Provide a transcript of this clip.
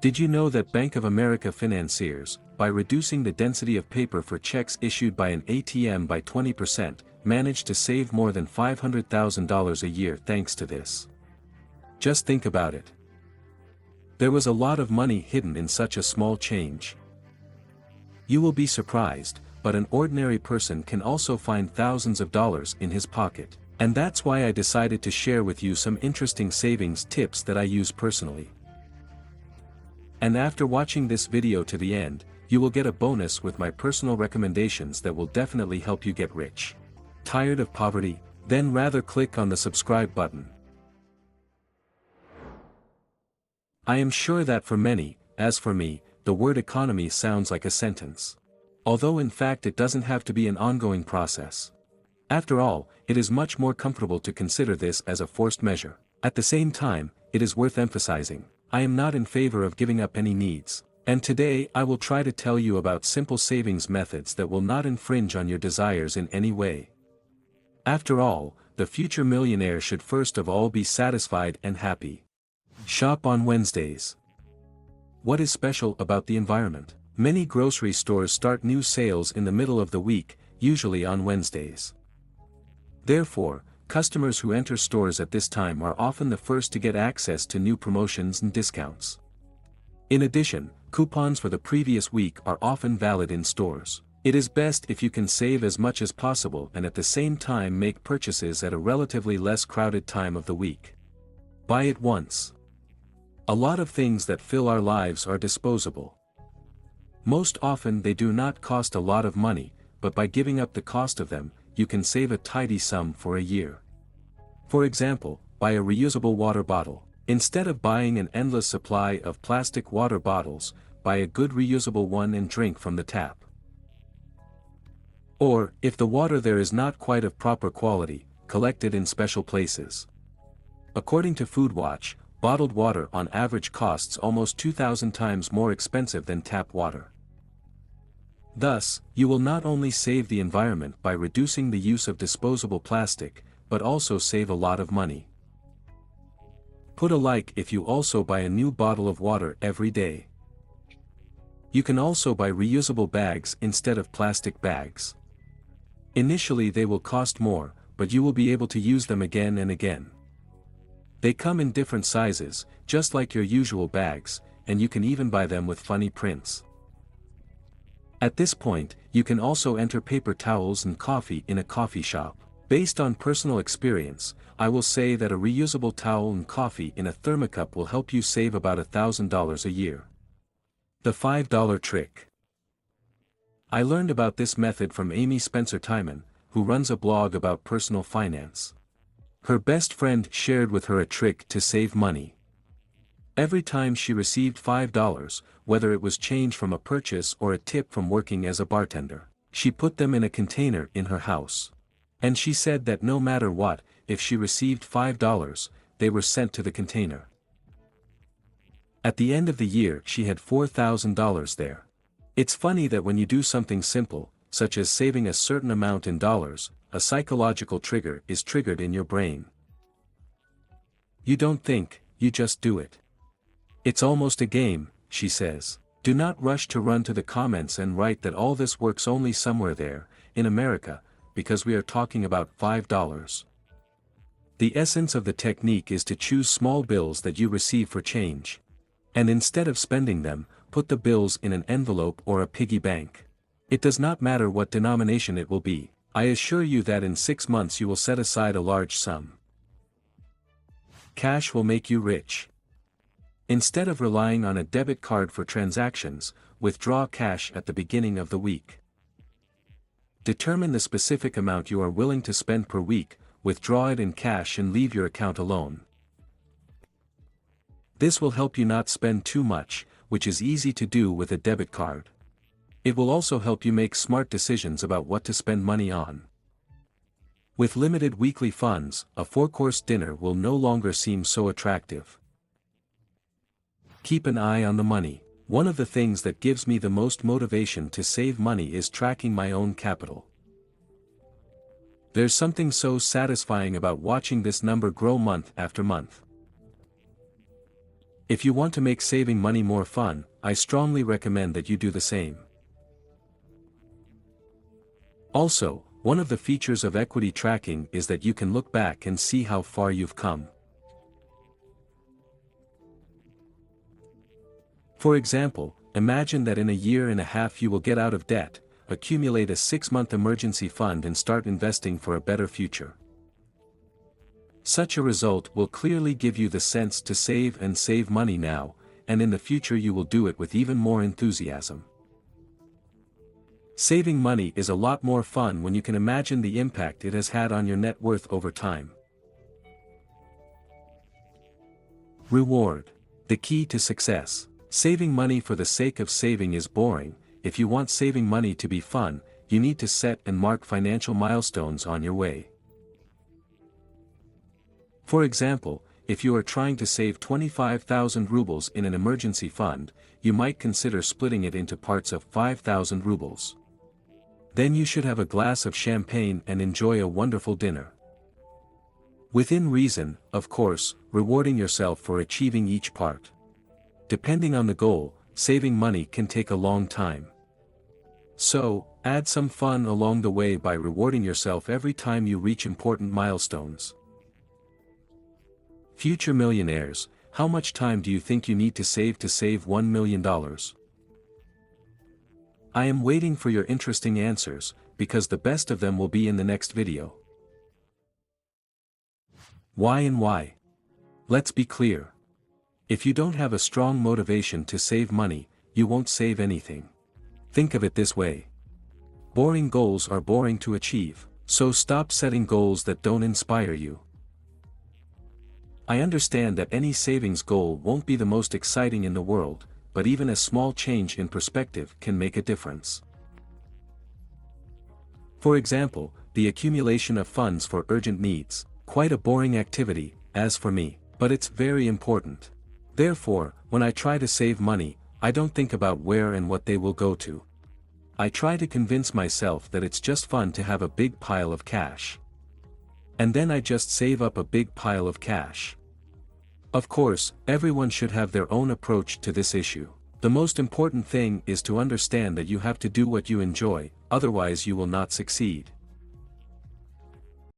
Did you know that Bank of America financiers, by reducing the density of paper for checks issued by an ATM by 20%, managed to save more than $500,000 a year thanks to this? Just think about it. There was a lot of money hidden in such a small change. You will be surprised, but an ordinary person can also find thousands of dollars in his pocket. And that's why I decided to share with you some interesting savings tips that I use personally. And after watching this video to the end, you will get a bonus with my personal recommendations that will definitely help you get rich. Tired of poverty? Then rather click on the subscribe button. I am sure that for many, as for me, the word economy sounds like a sentence. Although in fact it doesn't have to be an ongoing process. After all, it is much more comfortable to consider this as a forced measure. At the same time, it is worth emphasizing, I am not in favor of giving up any needs, and today I will try to tell you about simple savings methods that will not infringe on your desires in any way. After all, the future millionaire should first of all be satisfied and happy. Shop on Wednesdays. What is special about the environment? Many grocery stores start new sales in the middle of the week, usually on Wednesdays. Therefore, customers who enter stores at this time are often the first to get access to new promotions and discounts. In addition, coupons for the previous week are often valid in stores. It is best if you can save as much as possible and at the same time make purchases at a relatively less crowded time of the week. Buy it once. A lot of things that fill our lives are disposable. Most often they do not cost a lot of money, but by giving up the cost of them, you can save a tidy sum for a year. For example, buy a reusable water bottle. Instead of buying an endless supply of plastic water bottles, buy a good reusable one and drink from the tap. Or, if the water there is not quite of proper quality, collect it in special places. According to Food Watch, bottled water on average costs almost 2,000 times more expensive than tap water. Thus, you will not only save the environment by reducing the use of disposable plastic, but also save a lot of money. Put a like if you also buy a new bottle of water every day. You can also buy reusable bags instead of plastic bags. Initially they will cost more, but you will be able to use them again and again. They come in different sizes, just like your usual bags, and you can even buy them with funny prints. At this point, you can also enter paper towels and coffee in a coffee shop. Based on personal experience, I will say that a reusable towel and coffee in a thermocup will help you save about $1,000 a year. The $5 trick. I learned about this method from Amy Spencer Timon, who runs a blog about personal finance. Her best friend shared with her a trick to save money. Every time she received $5, whether it was change from a purchase or a tip from working as a bartender, she put them in a container in her house. And she said that no matter what, if she received $5, they were sent to the container. At the end of the year she had $4,000 there. It's funny that when you do something simple, such as saving a certain amount in dollars, a psychological trigger is triggered in your brain. You don't think, you just do it. It's almost a game, she says. Do not rush to run to the comments and write that all this works only somewhere there, in America, because we are talking about $5. The essence of the technique is to choose small bills that you receive for change. And instead of spending them, put the bills in an envelope or a piggy bank. It does not matter what denomination it will be. I assure you that in 6 months you will set aside a large sum. Cash will make you rich. Instead of relying on a debit card for transactions, withdraw cash at the beginning of the week. Determine the specific amount you are willing to spend per week, withdraw it in cash and leave your account alone. This will help you not spend too much, which is easy to do with a debit card. It will also help you make smart decisions about what to spend money on. With limited weekly funds, a 4-course dinner will no longer seem so attractive. Keep an eye on the money. One of the things that gives me the most motivation to save money is tracking my own capital. There's something so satisfying about watching this number grow month after month. If you want to make saving money more fun, I strongly recommend that you do the same. Also, one of the features of equity tracking is that you can look back and see how far you've come. For example, imagine that in a year and a half you will get out of debt, accumulate a 6-month emergency fund and start investing for a better future. Such a result will clearly give you the sense to save money now, and in the future you will do it with even more enthusiasm. Saving money is a lot more fun when you can imagine the impact it has had on your net worth over time. Reward. The key to success. Saving money for the sake of saving is boring. If you want saving money to be fun, you need to set and mark financial milestones on your way. For example, if you are trying to save 25,000 rubles in an emergency fund, you might consider splitting it into parts of 5,000 rubles. Then you should have a glass of champagne and enjoy a wonderful dinner. Within reason, of course, rewarding yourself for achieving each part. Depending on the goal, saving money can take a long time. So, add some fun along the way by rewarding yourself every time you reach important milestones. Future millionaires, how much time do you think you need to save $1 million? I am waiting for your interesting answers, because the best of them will be in the next video. Why and why? Let's be clear. If you don't have a strong motivation to save money, you won't save anything. Think of it this way. Boring goals are boring to achieve, so stop setting goals that don't inspire you. I understand that any savings goal won't be the most exciting in the world, but even a small change in perspective can make a difference. For example, the accumulation of funds for urgent needs, quite a boring activity, as for me, but it's very important. Therefore, when I try to save money, I don't think about where and what they will go to. I try to convince myself that it's just fun to have a big pile of cash. And then I just save up a big pile of cash. Of course, everyone should have their own approach to this issue. The most important thing is to understand that you have to do what you enjoy, otherwise you will not succeed.